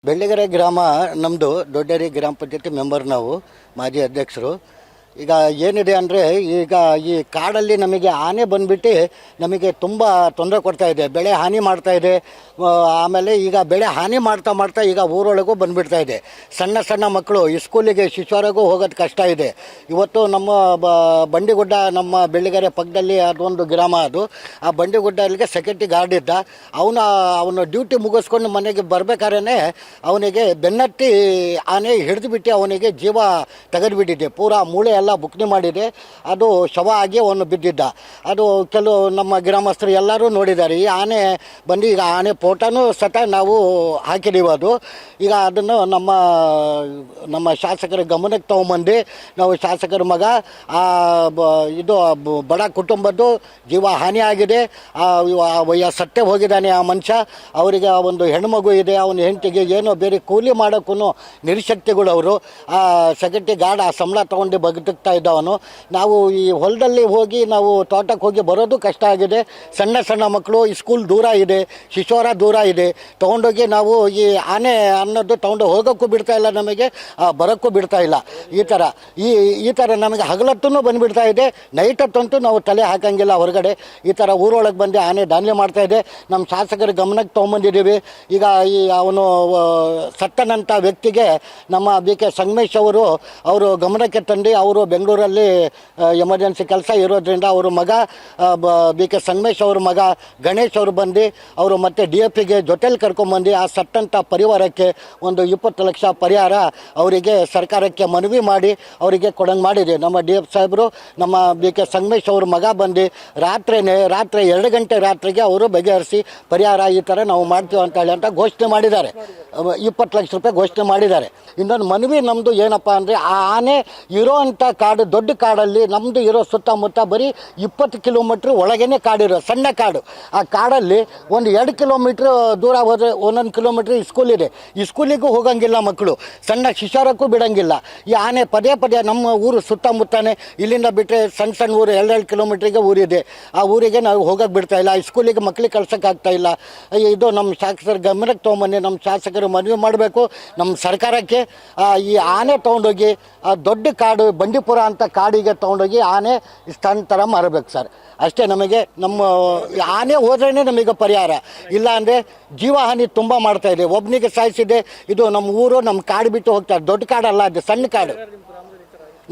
ಬೆಳ್ಳಿಗೆರೆ ಗ್ರಾಮ ನಮ್ಮದು ದೊಡ್ಡೇರಿ ಗ್ರಾಮ ಪಂಚಾಯತಿ ಮೆಂಬರ್ ನಾವು ಮಾಜಿ ಅಧ್ಯಕ್ಷರು. ಈಗ ಏನಿದೆ ಅಂದರೆ ಈಗ ಈ ಕಾಡಲ್ಲಿ ನಮಗೆ ಆನೆ ಬಂದುಬಿಟ್ಟು ನಮಗೆ ತುಂಬ ತೊಂದರೆ ಕೊಡ್ತಾ ಇದೆ, ಬೆಳೆ ಹಾನಿ ಮಾಡ್ತಾ ಇದೆ. ಆಮೇಲೆ ಈಗ ಬೆಳೆ ಹಾನಿ ಮಾಡ್ತಾ ಮಾಡ್ತಾ ಈಗ ಊರೊಳಗೂ ಬಂದುಬಿಡ್ತಾ ಇದೆ. ಸಣ್ಣ ಸಣ್ಣ ಮಕ್ಕಳು ಸ್ಕೂಲಿಗೆ ಶಿಶುವರೆಗೂ ಹೋಗೋದು ಕಷ್ಟ ಇದೆ. ಇವತ್ತು ನಮ್ಮ ಬಂಡಿಗುಡ್ಡ, ನಮ್ಮ ಬೆಳ್ಳಿಗೆರೆ ಪಕ್ಕದಲ್ಲಿ ಅದೊಂದು ಗ್ರಾಮ, ಅದು ಆ ಬಂಡಿಗುಡ್ಡಲ್ಲಿಗೆ ಸೆಕ್ಯೂರಿಟಿ ಗಾರ್ಡ್ ಇದ್ದ. ಅವನು ಡ್ಯೂಟಿ ಮುಗಿಸ್ಕೊಂಡು ಮನೆಗೆ ಬರಬೇಕಾದ್ರೆ ಅವನಿಗೆ ಬೆನ್ನತ್ತಿ ಆನೆ ಹಿಡಿದುಬಿಟ್ಟು ಅವನಿಗೆ ಜೀವ ತೆಗೆದುಬಿಟ್ಟಿದೆ. ಪೂರಾ ಮೂಳೆ ಎಲ್ಲ ಬುಕ್ನಿ ಮಾಡಿದೆ. ಅದು ಶವ ಆಗಿ ಅವನು ಬಿದ್ದಿದ್ದ. ಅದು ಕೆಲವು ನಮ್ಮ ಗ್ರಾಮಸ್ಥರು ಎಲ್ಲರೂ ನೋಡಿದ್ದಾರೆ. ಈ ಆನೆ ಬಂದು ಈಗ ಆನೆ ಫೋಟೋನೂ ಸತ ನಾವು ಹಾಕಿದ್ದೀವಿ. ಅದು ಈಗ ಅದನ್ನು ನಮ್ಮ ಶಾಸಕರ ಗಮನಕ್ಕೆ ತೊಗೊಂಬಂದು ನಾವು ಶಾಸಕರ ಮಗ ಇದು ಬಡ ಕುಟುಂಬದ್ದು ಜೀವ ಹಾನಿ ಆಗಿದೆ. ಸತ್ತೇ ಹೋಗಿದ್ದಾನೆ ಆ ಮನುಷ್ಯ. ಅವರಿಗೆ ಒಂದು ಹೆಣ್ಮಗು ಇದೆ. ಅವನ ಹೆಂಡತಿಗೆ ಏನೋ ಬೇರೆ ಕೂಲಿ ಮಾಡೋಕ್ಕೂ ನಿರೀಶಕ್ತಿಗಳು. ಅವರು ಆ ಸೆಕ್ಯೂರಿಟಿ ಗಾರ್ಡ್ ಆ ಸಂಬಳ ತೊಗೊಂಡು ಬದುಕ್ತಾ ಇದ್ದವನು. ನಾವು ಈ ಹೊಲದಲ್ಲಿ ಹೋಗಿ ನಾವು ತೋಟಕ್ಕೆ ಹೋಗಿ ಬರೋದು ಕಷ್ಟ ಆಗಿದೆ. ಸಣ್ಣ ಸಣ್ಣ ಮಕ್ಕಳು, ಸ್ಕೂಲ್ ದೂರ ಇದೆ, ಶಿಶುವರ ದೂರ ಇದೆ. ತೊಗೊಂಡೋಗಿ ನಾವು ಈ ಆನೆ ಅನ್ನೋದು ತೊಗೊಂಡು ಹೋಗೋಕ್ಕೂ ಬಿಡ್ತಾ ಇಲ್ಲ, ನಮಗೆ ಬರೋಕ್ಕೂ ಬಿಡ್ತಾ ಇಲ್ಲ. ಈ ಥರ ನಮಗೆ ಹಗಲತ್ತೂ ಬಂದುಬಿಡ್ತಾ ಇದೆ. ನೈಟ್ ಹೊತ್ತಂತೂ ನಾವು ತಲೆ ಹಾಕಂಗಿಲ್ಲ ಹೊರಗಡೆ. ಈ ಥರ ಊರೊಳಗೆ ಬಂದು ಆನೆ ದಾಂಧಲೆ ಮಾಡ್ತಾ ಇದೆ. ನಮ್ಮ ಶಾಸಕರ ಗಮನಕ್ಕೆ ತೊಗೊಂಬಂದಿದ್ದೀವಿ. ಈಗ ಅವನು ಸತ್ತನಂಥ ವ್ಯಕ್ತಿಗೆ ನಮ್ಮ BK ಸಂಗಮೇಶ್ ಅವರು ಗಮನಕ್ಕೆ ತಂದು, ಅವರು ಬೆಂಗಳೂರಲ್ಲಿ ಎಮರ್ಜೆನ್ಸಿ ಕೆಲಸ ಇರೋದ್ರಿಂದ ಅವರು ಮಗ BK ಸಂಗಮೇಶ್ ಅವ್ರ ಮಗ ಗಣೇಶ್ ಅವರು ಬಂದು ಅವರು ಮತ್ತೆ DFಗೆ ಜೊತೆಲಿ ಕರ್ಕೊಂಬಂದು ಆ ಸತ್ತಂಥ ಪರಿವಾರಕ್ಕೆ ಒಂದು 20 ಲಕ್ಷ ಪರಿಹಾರ ಅವರಿಗೆ ಸರ್ಕಾರಕ್ಕೆ ಮನವಿ ಮಾಡಿ ಅವರಿಗೆ ಕೊಡಂಗೆ ಮಾಡಿದೆ. ನಮ್ಮ DF ಸಾಹೇಬರು ನಮ್ಮ BK ಸಂಗಮೇಶ್ ಅವ್ರ ಮಗ ಬಂದು ರಾತ್ರಿ 2 ಗಂಟೆ ರಾತ್ರಿಗೆ ಅವರು ಬಗೆಹರಿಸಿ ಪರಿಹಾರ ಈ ಥರ ನಾವು ಮಾಡ್ತೀವಿ ಅಂತ ಘೋಷಣೆ ಮಾಡಿದ್ದಾರೆ. 20 ಲಕ್ಷ ರೂಪಾಯಿ ಘೋಷಣೆ ಮಾಡಿದ್ದಾರೆ. ಇನ್ನೊಂದು ಮನವಿ ನಮ್ಮದು ಏನಪ್ಪ ಅಂದರೆ, ಆ ಆನೆ ಇರೋ ಅಂಥ ಕಾಡು, ದೊಡ್ಡ ಕಾಡಲ್ಲಿ ನಮ್ಮದು ಇರೋ ಸುತ್ತಮುತ್ತ ಬರೀ 20 ಕಿಲೋಮೀಟ್ರ್ ಒಳಗೇ ಕಾಡಿರೋ ಸಣ್ಣ ಕಾಡು. ಆ ಕಾಡಲ್ಲಿ ಒಂದು 2 ಕಿಲೋಮೀಟ್ರ್ ದೂರ ಹೋದರೆ 1 ಕಿಲೋಮೀಟ್ರ್ ಸ್ಕೂಲ್ ಇದೆ. ಈ ಸ್ಕೂಲಿಗೂ ಹೋಗಂಗಿಲ್ಲ ಮಕ್ಕಳು, ಸಣ್ಣ ಶಿಶಾರಕ್ಕೂ ಬಿಡೋಂಗಿಲ್ಲ. ಈ ಆನೆ ಪದೇ ನಮ್ಮ ಊರು ಸುತ್ತಮುತ್ತನೇ, ಇಲ್ಲಿಂದ ಬಿಟ್ಟರೆ ಸಣ್ಣ ಊರು 2 ಕಿಲೋಮೀಟ್ರಿಗೆ ಊರಿದೆ. ಆ ಊರಿಗೆ ನಾವು ಹೋಗಕ್ಕೆ ಬಿಡ್ತಾ ಇಲ್ಲ. ಸ್ಕೂಲಿಗೆ ಮಕ್ಕಳಿಗೆ ಕಳ್ಸೋಕ್ಕಾಗ್ತಾ ಇಲ್ಲ. ಇದು ನಮ್ಮ ಶಾಸಕರ ಗಮನಕ್ಕೆ ತೊಗೊಂಬನ್ನಿ. ನಮ್ಮ ಶಾಸಕರು ಮನವಿ ಮಾಡಬೇಕು ನಮ್ಮ ಸರ್ಕಾರಕ್ಕೆ. ಈ ಆನೆ ತೊಗೊಂಡೋಗಿ ಆ ದೊಡ್ಡ ಕಾಡು ಬಂಡೀಪುರ ಅಂತ ಕಾಡಿಗೆ ತೊಗೊಂಡೋಗಿ ಆನೆ ಸ್ಥಾನಾಂತರ ಮಾಡಬೇಕು ಸರ್. ಅಷ್ಟೇ ನಮಗೆ. ನಮ್ಮ ಆನೆ ಹೋದ್ರೇ ನಮಗೆ ಪರಿಹಾರ. ಇಲ್ಲ ಅಂದರೆ ಜೀವಹಾನಿ ತುಂಬ ಮಾಡ್ತಾ ಇದೆ. ಒಬ್ಬನಿಗೆ ಸಾಯಿಸಿದೆ. ಇದು ನಮ್ಮ ಊರು, ನಮ್ಮ ಕಾಡು ಬಿಟ್ಟು ಹೋಗ್ತಾರೆ. ದೊಡ್ಡ ಕಾಡಲ್ಲ, ಅದು ಸಣ್ಣ ಕಾಡು.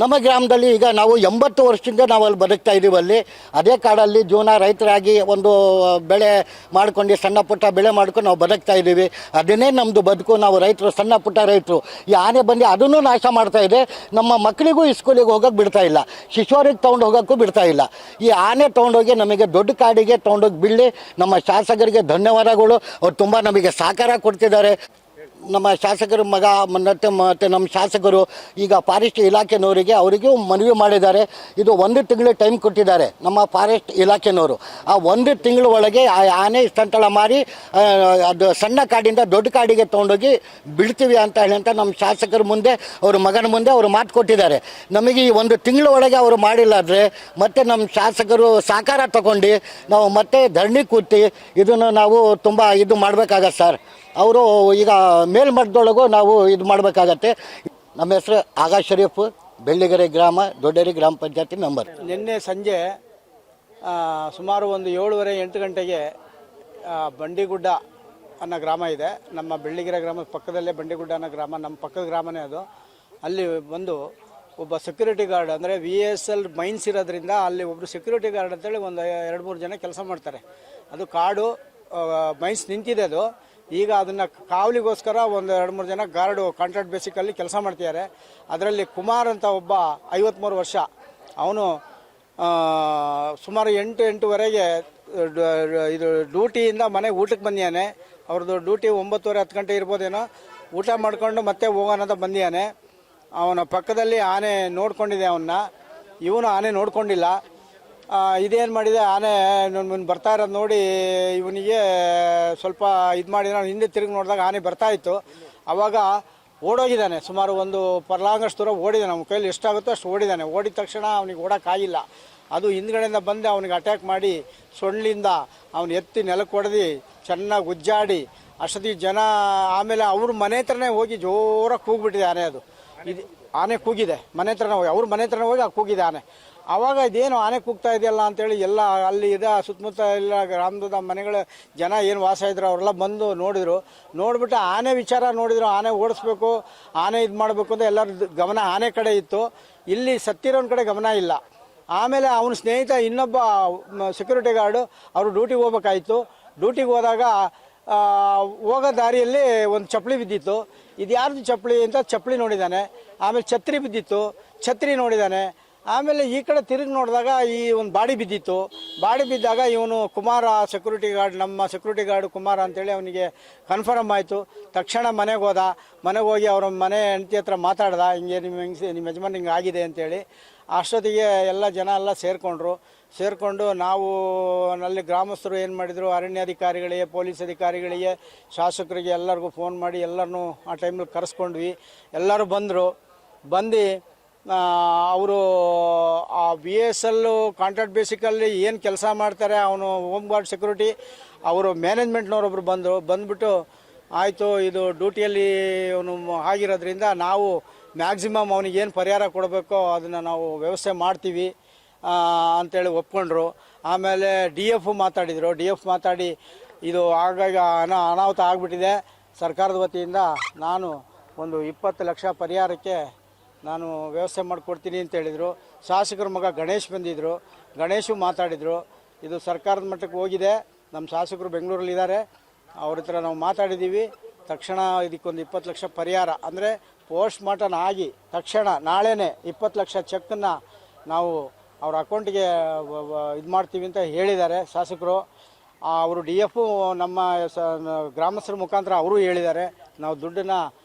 ನಮ್ಮ ಗ್ರಾಮದಲ್ಲಿ ಈಗ ನಾವು 80 ವರ್ಷದಿಂದ ನಾವು ಅಲ್ಲಿ ಬದುಕ್ತಾ ಇದ್ದೀವಿ. ಅಲ್ಲಿ ಅದೇ ಕಾಡಲ್ಲಿ ಜೀವನ ರೈತರಾಗಿ ಒಂದು ಬೆಳೆ ಮಾಡ್ಕೊಂಡು, ಸಣ್ಣ ಪುಟ್ಟ ಬೆಳೆ ಮಾಡ್ಕೊಂಡು ನಾವು ಬದುಕ್ತಾ ಇದ್ದೀವಿ. ಅದನ್ನೇ ನಮ್ಮದು ಬದುಕು. ನಾವು ರೈತರು, ಸಣ್ಣ ಪುಟ್ಟ ರೈತರು. ಈ ಆನೆ ಬಂದು ಅದನ್ನು ನಾಶ ಮಾಡ್ತಾ ಇದೆ. ನಮ್ಮ ಮಕ್ಕಳಿಗೂ ಸ್ಕೂಲಿಗೆ ಹೋಗೋಕ್ಕೆ ಬಿಡ್ತಾ ಇಲ್ಲ, ಶಿಶುವರಿಗೆ ತೊಗೊಂಡು ಹೋಗೋಕ್ಕೂ ಬಿಡ್ತಾ ಇಲ್ಲ. ಈ ಆನೆ ತೊಗೊಂಡೋಗಿ ನಮಗೆ ದೊಡ್ಡ ಕಾಡಿಗೆ ತೊಗೊಂಡೋಗಿ ಬಿಡಲಿ. ನಮ್ಮ ಶಾಸಕರಿಗೆ ಧನ್ಯವಾದಗಳು. ಅವ್ರು ತುಂಬ ನಮಗೆ ಸಹಕಾರ ಕೊಡ್ತಿದ್ದಾರೆ. ನಮ್ಮ ಶಾಸಕರ ಮಗ ಮತ್ತು ನಮ್ಮ ಶಾಸಕರು ಈಗ ಫಾರೆಸ್ಟ್ ಇಲಾಖೆನವರಿಗೆ ಅವರಿಗೂ ಮನವಿ ಮಾಡಿದ್ದಾರೆ. ಇದು 1 ತಿಂಗಳು ಟೈಮ್ ಕೊಟ್ಟಿದ್ದಾರೆ ನಮ್ಮ ಫಾರೆಸ್ಟ್ ಇಲಾಖೆನವರು. ಆ 1 ತಿಂಗಳ ಒಳಗೆ ಆ ಆನೆ ಸ್ಥಳಾಂತರ ಮಾಡಿ ಅದು ಸಣ್ಣ ಕಾಡಿಂದ ದೊಡ್ಡ ಕಾಡಿಗೆ ತೊಗೊಂಡೋಗಿ ಬಿಡ್ತೀವಿ ಅಂತ ಹೇಳಿ ನಮ್ಮ ಶಾಸಕರ ಮುಂದೆ, ಅವ್ರ ಮಗನ ಮುಂದೆ ಅವರು ಮಾತು ಕೊಟ್ಟಿದ್ದಾರೆ. ನಮಗೆ ಈ 1 ತಿಂಗಳ ಒಳಗೆ ಅವರು ಮಾಡಿಲ್ಲ ಅಂದರೆ ಮತ್ತೆ ನಮ್ಮ ಶಾಸಕರು ಸಹಕಾರ ತಗೊಂಡು ನಾವು ಮತ್ತೆ ಧರಣಿ ಕೂತಿ ಇದನ್ನು ನಾವು ತುಂಬ ಇದು ಮಾಡಬೇಕಾಗತ್ತೆ ಸರ್. ಅವರು ಈಗ ಮೇಲ್ಮಟ್ಟದೊಳಗೂ ನಾವು ಇದು ಮಾಡಬೇಕಾಗತ್ತೆ. ನಮ್ಮ ಹೆಸರು ಆಗಾ ಶರೀಫ್, ಬೆಳ್ಳಿಗೆರೆ ಗ್ರಾಮ, ದೊಡ್ಡೇರಿ ಗ್ರಾಮ ಪಂಚಾಯತಿ ಮೆಂಬರ್. ನಿನ್ನೆ ಸಂಜೆ ಸುಮಾರು ಒಂದು 7:30-8 ಗಂಟೆಗೆ ಬಂಡಿಗುಡ್ಡ ಅನ್ನೋ ಗ್ರಾಮ ಇದೆ. ನಮ್ಮ ಬೆಳ್ಳಿಗೆರೆ ಗ್ರಾಮದ ಪಕ್ಕದಲ್ಲೇ ಬಂಡಿಗುಡ್ಡ ಅನ್ನೋ ಗ್ರಾಮ, ನಮ್ಮ ಪಕ್ಕದ ಗ್ರಾಮನೇ ಅದು. ಅಲ್ಲಿ ಬಂದು ಒಬ್ಬ ಸೆಕ್ಯೂರಿಟಿ ಗಾರ್ಡ್, ಅಂದರೆ VSL ಮೈನ್ಸ್ ಇರೋದ್ರಿಂದ ಅಲ್ಲಿ ಒಬ್ಬರು ಸೆಕ್ಯೂರಿಟಿ ಗಾರ್ಡ್ ಅಂತೇಳಿ ಒಂದು 2-3 ಜನ ಕೆಲಸ ಮಾಡ್ತಾರೆ. ಅದು ಕಾಡು ಮೈನ್ಸ್ ನಿಂತಿದೆ. ಅದು ಈಗ ಅದನ್ನು ಕಾವಲಿಗೋಸ್ಕರ ಒಂದು 2-3 ಜನ ಗಾರ್ಡು ಕಾಂಟ್ರಾಕ್ಟ್ ಬೇಸಿಕಲ್ಲಿ ಕೆಲಸ ಮಾಡ್ತಿದ್ದಾರೆ. ಅದರಲ್ಲಿ ಕುಮಾರ್ ಅಂತ ಒಬ್ಬ 53 ವರ್ಷ, ಅವನು ಸುಮಾರು 8-8:30 ಇದು ಡ್ಯೂಟಿಯಿಂದ ಮನೆಗೆ ಊಟಕ್ಕೆ ಬಂದಿದ್ದಾನೆ. ಅವ್ರದ್ದು ಡ್ಯೂಟಿ 9:30-10 ಗಂಟೆ ಇರ್ಬೋದೇನೋ. ಊಟ ಮಾಡ್ಕೊಂಡು ಮತ್ತೆ ಹೋಗೋಣ ಅಂತ ಬಂದಿದ್ದಾನೆ. ಅವನ ಪಕ್ಕದಲ್ಲಿ ಆನೆ ನೋಡ್ಕೊಂಡಿದೆ ಅವನ್ನ. ಇವನು ಆನೆ ನೋಡ್ಕೊಂಡಿಲ್ಲ. ಇದೇನು ಮಾಡಿದೆ, ಆನೆ ಬರ್ತಾ ಇರೋದು ನೋಡಿ ಇವನಿಗೆ ಸ್ವಲ್ಪ ಇದು ಮಾಡಿದ. ನಾನು ಹಿಂದೆ ತಿರುಗಿ ನೋಡಿದಾಗ ಆನೆ ಬರ್ತಾ ಇತ್ತು. ಆವಾಗ ಓಡೋಗಿದ್ದಾನೆ. ಸುಮಾರು ಒಂದು ಪರ್ಲಾಂಗಷ್ಟು ದೂರ ಓಡಿದ್ದಾನೆ. ನಮ್ಮ ಕೈಯಲ್ಲಿ ಎಷ್ಟಾಗುತ್ತೋ ಅಷ್ಟು ಓಡಿದ್ದಾನೆ. ಓಡಿದ ತಕ್ಷಣ ಅವನಿಗೆ ಓಡೋಕ್ಕಾಗಿಲ್ಲ. ಅದು ಹಿಂದ್ಗಡೆಯಿಂದ ಬಂದು ಅವನಿಗೆ ಅಟ್ಯಾಕ್ ಮಾಡಿ ಸೊಳ್ಳಿಂದ ಅವನು ಎತ್ತಿ ನೆಲಕ್ಕೆ ಹೊಡೆದು ಚೆನ್ನಾಗಿ ಉಜ್ಜಾಡಿ ಅಷ್ಟೊತ್ತಿಗೆ ಜನ ಆಮೇಲೆ ಅವ್ರ ಮನೆ ಹತ್ರನೇ ಹೋಗಿ ಜೋರಾಗಿ ಕೂಗ್ಬಿಟ್ಟಿದೆ ಆನೆ. ಅದು ಇದು ಆನೆ ಕೂಗಿದೆ ಮನೆ ಹತ್ರನೇ ಹೋಗಿ, ಅವ್ರ ಮನೆ ಹತ್ರನೇ ಹೋಗಿ ಕೂಗಿದೆ ಆನೆ. ಆವಾಗ ಇದೇನು ಆನೆ ಕೂಗ್ತಾ ಇದೆಯಲ್ಲ ಅಂತೇಳಿ ಎಲ್ಲ ಅಲ್ಲಿ ಸುತ್ತಮುತ್ತ ಎಲ್ಲ ಗ್ರಾಮದ ಮನೆಗಳ ಜನ ಏನು ವಾಸ ಇದ್ರು ಅವರೆಲ್ಲ ಬಂದು ನೋಡಿದರು. ನೋಡಿಬಿಟ್ಟು ಆನೆ ವಿಚಾರ ನೋಡಿದ್ರು, ಆನೆ ಓಡಿಸ್ಬೇಕು, ಆನೆ ಇದು ಮಾಡಬೇಕು ಅಂತ ಎಲ್ಲರ ಗಮನ ಆನೆ ಕಡೆ ಇತ್ತು. ಇಲ್ಲಿ ಸತ್ತಿರೋನ ಕಡೆ ಗಮನ ಇಲ್ಲ. ಆಮೇಲೆ ಅವನ ಸ್ನೇಹಿತ ಇನ್ನೊಬ್ಬ ಸೆಕ್ಯೂರಿಟಿ ಗಾರ್ಡು ಅವರು ಡ್ಯೂಟಿಗೆ ಹೋಗ್ಬೇಕಾಯಿತು. ಡ್ಯೂಟಿಗೆ ಹೋದಾಗ ಹೋಗೋ ದಾರಿಯಲ್ಲಿ ಒಂದು ಚಪ್ಪಲಿ ಬಿದ್ದಿತ್ತು. ಇದು ಯಾರ್ದು ಚಪ್ಪಲಿ ಅಂತ ಚಪ್ಪಲಿ ನೋಡಿದ್ದಾನೆ. ಆಮೇಲೆ ಛತ್ರಿ ಬಿದ್ದಿತ್ತು, ಛತ್ರಿ ನೋಡಿದ್ದಾನೆ. ಆಮೇಲೆ ಈ ಕಡೆ ತಿರುಗಿ ನೋಡಿದಾಗ ಈ ಒಂದು ಬಾಡಿ ಬಿದ್ದಿತ್ತು. ಬಾಡಿ ಬಿದ್ದಾಗ ಇವನು ಕುಮಾರ ಸೆಕ್ಯೂರಿಟಿ ಗಾರ್ಡ್, ನಮ್ಮ ಸೆಕ್ಯೂರಿಟಿ ಗಾರ್ಡ್ ಕುಮಾರ ಅಂತೇಳಿ ಅವನಿಗೆ ಕನ್ಫರ್ಮ್ ಆಯಿತು. ತಕ್ಷಣ ಮನೆಗೆ ಹೋದ. ಮನೆಗೆ ಹೋಗಿ ಅವ್ರ ಮನೆ ಹೆಂಡತಿ ಹತ್ರ ಮಾತಾಡ್ದ, ಹಿಂಗೆ ನಿಮ್ಮ ಯಜಮಾನ್ ಹಿಂಗೆ ಆಗಿದೆ ಅಂತೇಳಿ. ಅಷ್ಟೊತ್ತಿಗೆ ಎಲ್ಲ ಜನ ಎಲ್ಲ ಸೇರಿಕೊಂಡು ನಾವು ಅಲ್ಲಿ ಗ್ರಾಮಸ್ಥರು ಏನು ಮಾಡಿದರು, ಅರಣ್ಯಾಧಿಕಾರಿಗಳಿಗೆ, ಪೊಲೀಸ್ ಅಧಿಕಾರಿಗಳಿಗೆ, ಶಾಸಕರಿಗೆ ಎಲ್ಲರಿಗೂ ಫೋನ್ ಮಾಡಿ ಎಲ್ಲರನ್ನೂ ಆ ಟೈಮಲ್ಲಿ ಕರೆಸ್ಕೊಂಡ್ವಿ. ಎಲ್ಲರೂ ಬಂದು ಅವರು ಆ BSL ಕಾಂಟ್ರಾಕ್ಟ್ ಬೇಸಿಕಲ್ಲಿ ಏನು ಕೆಲಸ ಮಾಡ್ತಾರೆ, ಅವನು ಹೋಮ್ ಗಾರ್ಡ್ ಸೆಕ್ಯೂರಿಟಿ ಅವರು ಮ್ಯಾನೇಜ್ಮೆಂಟ್ನವರೊಬ್ಬರು ಬಂದುಬಿಟ್ಟು ಆಯಿತು, ಇದು ಡ್ಯೂಟಿಯಲ್ಲಿ ಅವನು ಆಗಿರೋದ್ರಿಂದ ನಾವು ಮ್ಯಾಕ್ಸಿಮಮ್ ಅವನಿಗೆ ಏನು ಪರಿಹಾರ ಕೊಡಬೇಕೋ ಅದನ್ನು ನಾವು ವ್ಯವಸ್ಥೆ ಮಾಡ್ತೀವಿ ಅಂಥೇಳಿ ಒಪ್ಕೊಂಡ್ರು. ಆಮೇಲೆ DF ಮಾತಾಡಿ ಇದು ಆಗಾಗ ಅನಾಹುತ ಆಗಿಬಿಟ್ಟಿದೆ, ಸರ್ಕಾರದ ವತಿಯಿಂದ ನಾನು ಒಂದು 20 ಲಕ್ಷ ಪರಿಹಾರಕ್ಕೆ ನಾನು ವ್ಯವಸ್ಥೆ ಮಾಡಿಕೊಡ್ತೀನಿ ಅಂತ ಹೇಳಿದರು. ಶಾಸಕರ ಮಗ ಗಣೇಶ್ ಬಂದಿದ್ದರು, ಗಣೇಶು ಮಾತಾಡಿದರು. ಇದು ಸರ್ಕಾರದ ಮಟ್ಟಕ್ಕೆ ಹೋಗಿದೆ, ನಮ್ಮ ಶಾಸಕರು ಬೆಂಗಳೂರಲ್ಲಿದ್ದಾರೆ, ಅವ್ರ ಹತ್ರ ನಾವು ಮಾತಾಡಿದ್ದೀವಿ. ತಕ್ಷಣ ಇದಕ್ಕೊಂದು 20 ಲಕ್ಷ ಪರಿಹಾರ ಅಂದರೆ ಪೋಸ್ಟ್ ಮಾರ್ಟಮ್ ಆಗಿ ತಕ್ಷಣ ನಾಳೆನೇ 20 ಲಕ್ಷ ಚೆಕ್ಕನ್ನು ನಾವು ಅವ್ರ ಅಕೌಂಟಿಗೆ ಇದು ಮಾಡ್ತೀವಿ ಅಂತ ಹೇಳಿದ್ದಾರೆ ಶಾಸಕರು. ಅವರು DF ನಮ್ಮ ಗ್ರಾಮಸ್ಥರ ಮುಖಾಂತರ ಅವರು ಹೇಳಿದ್ದಾರೆ. ನಾವು ದುಡ್ಡನ್ನು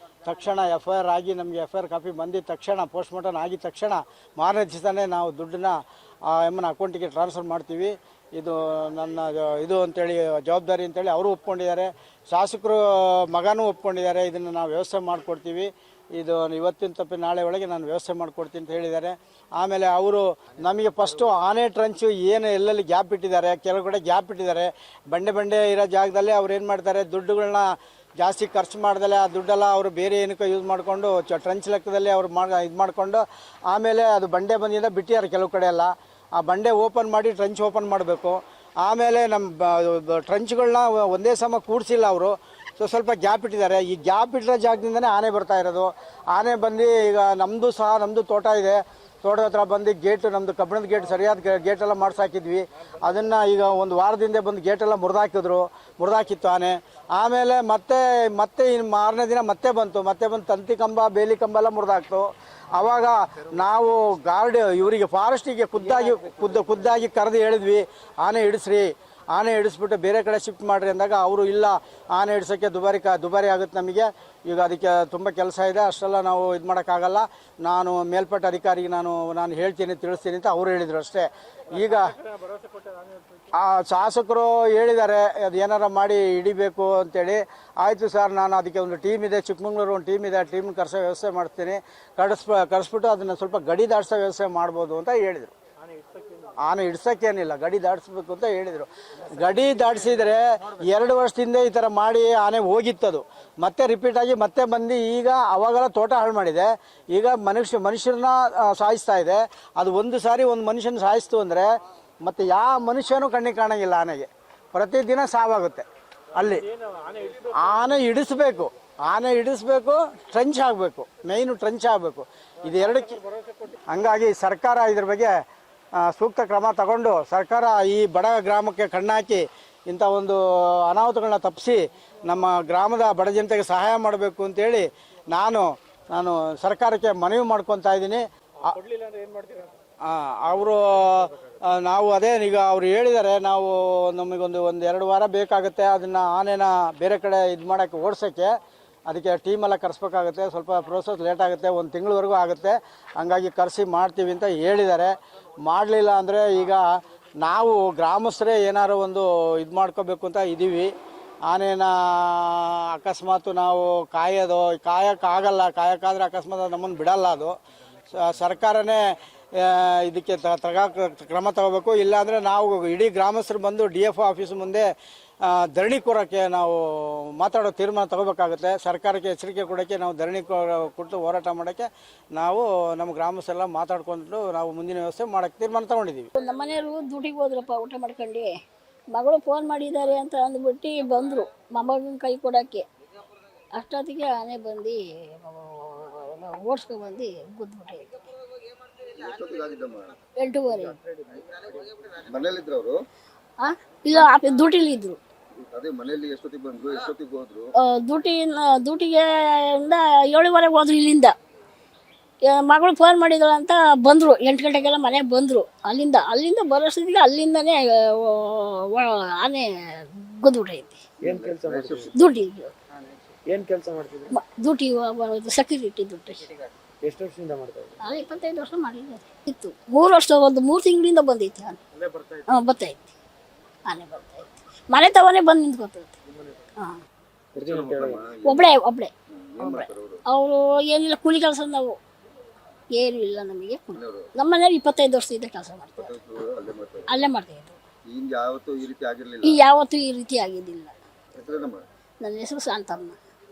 ತಕ್ಷಣ FIR ಆಗಿ ನಮಗೆ FIR ಕಾಪಿ ಬಂದಿದ್ದ ತಕ್ಷಣ ಪೋಸ್ಟ್ ಮಾರ್ಟಮ್ ಆಗಿದ ತಕ್ಷಣ ಮಾರನೇ ದಿವಸನೇ ನಾವು ದುಡ್ಡನ್ನು ಆ ಎಮ್ಮನ ಅಕೌಂಟಿಗೆ ಟ್ರಾನ್ಸ್ಫರ್ ಮಾಡ್ತೀವಿ. ಇದು ನನ್ನ ಇದು ಅಂತೇಳಿ ಜವಾಬ್ದಾರಿ ಅಂತೇಳಿ ಅವರು ಒಪ್ಕೊಂಡಿದ್ದಾರೆ. ಶಾಸಕರು ಮಗನೂ ಒಪ್ಕೊಂಡಿದ್ದಾರೆ. ಇದನ್ನು ನಾವು ವ್ಯವಸ್ಥೆ ಮಾಡಿಕೊಡ್ತೀವಿ, ಇದು ಇವತ್ತಿನ ತಪ್ಪಿ ನಾಳೆ ಒಳಗೆ ನಾನು ವ್ಯವಸ್ಥೆ ಮಾಡಿಕೊಡ್ತೀನಿ ಅಂತ ಹೇಳಿದ್ದಾರೆ. ಆಮೇಲೆ ಅವರು ನಮಗೆ ಫಸ್ಟು ಆನೆ ಟ್ರಂಚು ಏನು ಎಲ್ಲೆಲ್ಲಿ ಗ್ಯಾಪ್ ಇಟ್ಟಿದ್ದಾರೆ, ಕೆಲವು ಕಡೆ ಗ್ಯಾಪ್ ಇಟ್ಟಿದ್ದಾರೆ. ಬಂಡೆ ಇರೋ ಜಾಗದಲ್ಲಿ ಅವ್ರು ಏನು ಮಾಡ್ತಾರೆ, ದುಡ್ಡುಗಳನ್ನ ಜಾಸ್ತಿ ಖರ್ಚು ಮಾಡ್ದಲೆ ಆ ದುಡ್ಡೆಲ್ಲ ಅವರು ಬೇರೆ ಏನಕ್ಕೋ ಯೂಸ್ ಮಾಡಿಕೊಂಡು ಟ್ರಂಚ್ ಲೆಕ್ಕದಲ್ಲಿ ಅವ್ರು ಇದು ಮಾಡಿಕೊಂಡು ಆಮೇಲೆ ಅದು ಬಂಡೆ ಬಂದಿಂದ ಬಿಟ್ಟಿದ್ದಾರೆ ಕೆಲವು ಕಡೆ ಎಲ್ಲ. ಆ ಬಂಡೆ ಓಪನ್ ಮಾಡಿ ಟ್ರಂಚ್ ಓಪನ್ ಮಾಡಬೇಕು. ಆಮೇಲೆ ನಮ್ಮ ಟ್ರಂಚ್ಗಳನ್ನ ಒಂದೇ ಸಮ ಕೂಡಿಸಿಲ್ಲ ಅವರು, ಸ್ವಲ್ಪ ಗ್ಯಾಪ್ ಇಟ್ಟಿದ್ದಾರೆ. ಈ ಗ್ಯಾಪ್ ಇಟ್ಟಿರೋ ಜಾಗದಿಂದನೇ ಆನೆ ಬರ್ತಾ ಇರೋದು. ಆನೆ ಬಂದು ಈಗ ನಮ್ಮದು ತೋಟ ಇದೆ, ತೋಟದ ಹತ್ರ ಬಂದು ಗೇಟು, ನಮ್ಮದು ಕಬ್ಬಿಣದ ಗೇಟ್ ಸರಿಯಾದ ಗೇಟೆಲ್ಲ ಮಾಡಿಸಾಕಿದ್ವಿ. ಅದನ್ನು ಈಗ ಒಂದು ವಾರದಿಂದ ಬಂದು ಗೇಟೆಲ್ಲ ಮುರಿದಾಕಿತ್ತು ಆನೆ. ಆಮೇಲೆ ಮತ್ತೆ ಇನ್ನು ಮಾರನೇ ದಿನ ಮತ್ತೆ ಬಂದು ತಂತಿ ಕಂಬ, ಬೇಲಿ ಕಂಬ ಎಲ್ಲ ಮುರಿದಾಕ್ತು. ಆವಾಗ ನಾವು ಗಾರ್ಡ್ ಇವರಿಗೆ ಫಾರೆಸ್ಟಿಗೆ ಖುದ್ದಾಗಿ ಕರೆದು ಹೇಳಿದ್ವಿ, ಆನೆ ಹಿಡಿಸ್ಬಿಟ್ಟು ಬೇರೆ ಕಡೆ ಶಿಫ್ಟ್ ಮಾಡಿರಿ ಅಂದಾಗ ಅವರು ಇಲ್ಲ, ಆನೆ ಹಿಡ್ಸೋಕ್ಕೆ ದುಬಾರಿ ಆಗುತ್ತೆ ನಮಗೆ, ಈಗ ಅದಕ್ಕೆ ತುಂಬ ಕೆಲಸ ಇದೆ, ಅಷ್ಟೆಲ್ಲ ನಾವು ಇದು ಮಾಡೋಕ್ಕಾಗಲ್ಲ, ನಾನು ಮೇಲ್ಪಟ್ಟ ಅಧಿಕಾರಿಗೆ ನಾನು ಹೇಳ್ತೀನಿ, ತಿಳಿಸ್ತೀನಿ ಅಂತ ಅವರು ಹೇಳಿದರು ಅಷ್ಟೇ. ಈಗ ಆ ಶಾಸಕರು ಹೇಳಿದ್ದಾರೆ ಅದು ಏನಾರ ಮಾಡಿ ಹಿಡಿಬೇಕು ಅಂತೇಳಿ. ಆಯಿತು ಸರ್, ನಾನು ಅದಕ್ಕೆ ಒಂದು ಟೀಮ್ ಇದೆ, ಚಿಕ್ಕಮಂಗ್ಳೂರು ಒಂದು ಟೀಮ್ ಇದೆ, ಆ ಟೀಮ್ ಕರೆಸೋ ವ್ಯವಸ್ಥೆ ಮಾಡ್ತೀನಿ, ಕರೆಸ್ಬಿಟ್ಟು ಅದನ್ನು ಸ್ವಲ್ಪ ಗಡಿ ದಾಟಿಸೋ ವ್ಯವಸ್ಥೆ ಮಾಡ್ಬೋದು ಅಂತ ಹೇಳಿದರು. ಆನೆ ಹಿಡ್ಸೋಕ್ಕೇನಿಲ್ಲ, ಗಡಿ ದಾಟಿಸ್ಬೇಕು ಅಂತ ಹೇಳಿದರು. ಗಡಿ ದಾಟಿಸಿದರೆ 2 ವರ್ಷದಿಂದ ಈ ಥರ ಮಾಡಿ ಆನೆ ಹೋಗಿತ್ತದು, ಮತ್ತೆ ರಿಪೀಟ್ ಆಗಿ ಮತ್ತೆ ಬಂದು ಈಗ ಅವಾಗೆಲ್ಲ ತೋಟ ಹಾಳು ಮಾಡಿದೆ, ಈಗ ಮನುಷ್ಯರನ್ನ ಸಾಯಿಸ್ತಾ ಇದೆ. ಅದು ಒಂದು ಸಾರಿ ಒಂದು ಮನುಷ್ಯನ ಸಾಯಿಸ್ತು ಅಂದರೆ ಮತ್ತು ಯಾವ ಮನುಷ್ಯನೂ ಕಣ್ಣಿಗೆ ಕಾಣಂಗಿಲ್ಲ. ಆನೆಗೆ ಪ್ರತಿದಿನ ಸಾವಾಗುತ್ತೆ. ಅಲ್ಲಿ ಆನೆ ಹಿಡಿಸ್ಬೇಕು, ಟ್ರಂಚ್ ಆಗಬೇಕು, ಮೇಯ್ನು ಟ್ರಂಚ್ ಆಗಬೇಕು. ಇದು ಎರಡಕ್ಕೆ ಹಂಗಾಗಿ ಸರ್ಕಾರ ಇದ್ರ ಬಗ್ಗೆ ಸೂಕ್ತ ಕ್ರಮ ತಗೊಂಡು ಸರ್ಕಾರ ಈ ಬಡ ಗ್ರಾಮಕ್ಕೆ ಕಣ್ಣಾಕಿ ಇಂಥ ಒಂದು ಅನಾಹುತಗಳನ್ನ ತಪ್ಪಿಸಿ ನಮ್ಮ ಗ್ರಾಮದ ಬಡ ಜನತೆಗೆ ಸಹಾಯ ಮಾಡಬೇಕು ಅಂತೇಳಿ ನಾನು ಸರ್ಕಾರಕ್ಕೆ ಮನವಿ ಮಾಡ್ಕೊತಾ ಇದ್ದೀನಿ. ಅವರು ನಾವು ಅದೇ ಈಗ ಅವರು ಹೇಳಿದ್ದಾರೆ, ನಾವು ನಮಗೊಂದು 2 ವಾರ ಬೇಕಾಗುತ್ತೆ ಅದನ್ನು ಆನೆನ ಬೇರೆ ಕಡೆ ಇದು ಮಾಡೋಕ್ಕೆ ಓಡಿಸೋಕ್ಕೆ, ಅದಕ್ಕೆ ಟೀಮೆಲ್ಲ ಕರೆಸ್ಬೇಕಾಗುತ್ತೆ, ಸ್ವಲ್ಪ ಪ್ರೋಸೆಸ್ ಲೇಟ್ ಆಗುತ್ತೆ, 1 ತಿಂಗಳವರೆಗೂ ಆಗುತ್ತೆ, ಹಂಗಾಗಿ ಕರೆಸಿ ಮಾಡ್ತೀವಿ ಅಂತ ಹೇಳಿದ್ದಾರೆ. ಮಾಡಲಿಲ್ಲ ಅಂದರೆ ಈಗ ನಾವು ಗ್ರಾಮಸ್ಥರೇ ಏನಾರು ಒಂದು ಇದು ಮಾಡ್ಕೋಬೇಕು ಅಂತ ಇದ್ದೀವಿ. ಆನೆನ ಅಕಸ್ಮಾತ್ ನಾವು ಕಾಯಕ್ಕಾಗಲ್ಲ, ಕಾಯಕ್ಕಾದರೆ ಅಕಸ್ಮಾತ್ ನಮ್ಮನ್ನು ಬಿಡಲ್ಲ. ಅದು ಸರ್ಕಾರನೇ ಇದಕ್ಕೆ ಕ್ರಮ ತಗೋಬೇಕು. ಇಲ್ಲಾಂದರೆ ನಾವು ಇಡೀ ಗ್ರಾಮಸ್ಥರು ಬಂದು DF ಆಫೀಸ್ ಮುಂದೆ ಧರಣಿ ಕೂರಕ್ಕೆ ನಾವು ಮಾತಾಡೋ ತೀರ್ಮಾನ ತಗೋಬೇಕಾಗುತ್ತೆ. ಸರ್ಕಾರಕ್ಕೆ ಎಚ್ಚರಿಕೆ ಕೊಡೋಕ್ಕೆ ನಾವು ಧರಣಿ ಕೊಟ್ಟು ಹೋರಾಟ ಮಾಡೋಕ್ಕೆ ನಾವು ನಮ್ಮ ಗ್ರಾಮಸ್ಥರೆಲ್ಲ ಮಾತಾಡ್ಕೊಂಡು ನಾವು ಮುಂದಿನ ವ್ಯವಸ್ಥೆ ಮಾಡೋಕ್ಕೆ ತೀರ್ಮಾನ ತಗೊಂಡಿದ್ದೀವಿ. ನಮ್ಮ ಮನೆಯವರು ಡ್ಯೂಟಿಗೆ ಹೋದ್ರಪ್ಪ ಊಟ ಮಾಡ್ಕೊಂಡು, ಮಗಳು ಫೋನ್ ಮಾಡಿದ್ದಾರೆ ಅಂತ ಅಂದ್ಬಿಟ್ಟು ಬಂದರು ಮೊಮ್ಮಗನ ಕೈ ಕೊಡೋಕ್ಕೆ. ಅಷ್ಟೊತ್ತಿಗೆ ಆನೆ ಬಂದು ಓಡಿಸ್ಕೊಬಂದು ಗುದ್ಬಿಟ್ಟು 8:30 ಮನೇಲಿದ್ರು ಹಾಂ ಇಲ್ಲ ಡ್ಯೂಟಿಲಿದ್ದರು. ಅದೇ ಮನೆಯಲ್ಲಿ ಎಷ್ಟೊತ್ತಿಗೆ ಬಂದ್ರು, ಎಷ್ಟೊತ್ತಿಗೆ ಹೋದ್ರು? ಡ್ಯೂಟಿಗೆ 7:30 ಹೋದ್ರು ಇಲ್ಲಿಂದ. ಮಗಳು ಫೋನ್ ಮಾಡಿದ್ರು ಅಂತ ಬಂದರು, 8 ಗಂಟೆಗೆಲ್ಲ ಮನೆಗೆ ಬಂದರು. ಅಲ್ಲಿಂದ ಬರೋಷ್ಟಿಗೆ ಅಲ್ಲಿಂದನೇ ಆನೆ ಗುದ್ಬಿಟ್ಟೈತಿ. ಡ್ಯೂಟಿ ಏನು ಕೆಲಸ ಮಾಡ್ತಿದ್ರು? Duty security duty. ಎಷ್ಟು ವರ್ಷದಿಂದ ಮಾಡ್ತಾ ಇದ್ರು? 25 ವರ್ಷ ಮಾಡಿದ್ದಾರೆ. ಇತ್ತು 3 ವರ್ಷ, ಒಂದು 3 ತಿಂಗಳಿಂದ ಬಂದೈತಿ ಆನೆ. ಬರ್ತೈತಿ ಆನೆ ಬರ್ತೈತಿ. ಮನೆ ತವನೇ ಬಂದು ನಿಂತ್ಕೊತೈತಿ. ಹಾಂ, ಒಬ್ಬಳೇ ಅವರು ಏನಿಲ್ಲ, ಕೂಲಿ ಕೆಲಸ. ನಾವು ಏನೂ ಇಲ್ಲ ನಮಗೆ. ನಮ್ಮ ಮನೇಲಿ 25 ವರ್ಷದಿಂದ ಕೆಲಸ ಮಾಡ್ತಾರೆ, ಅಲ್ಲೇ ಮಾಡ್ತಾಯಿದ್ರು. ಯಾವತ್ತೂ ಈ ರೀತಿ ಆಗಿರ್ಲಿಲ್ಲ. ಯಾವತ್ತೂ ಈ ರೀತಿ ಆಗಿದ್ದಿಲ್ಲ. ನನ್ನ ಹೆಸರು ಶಾಂತಮ್ಮ.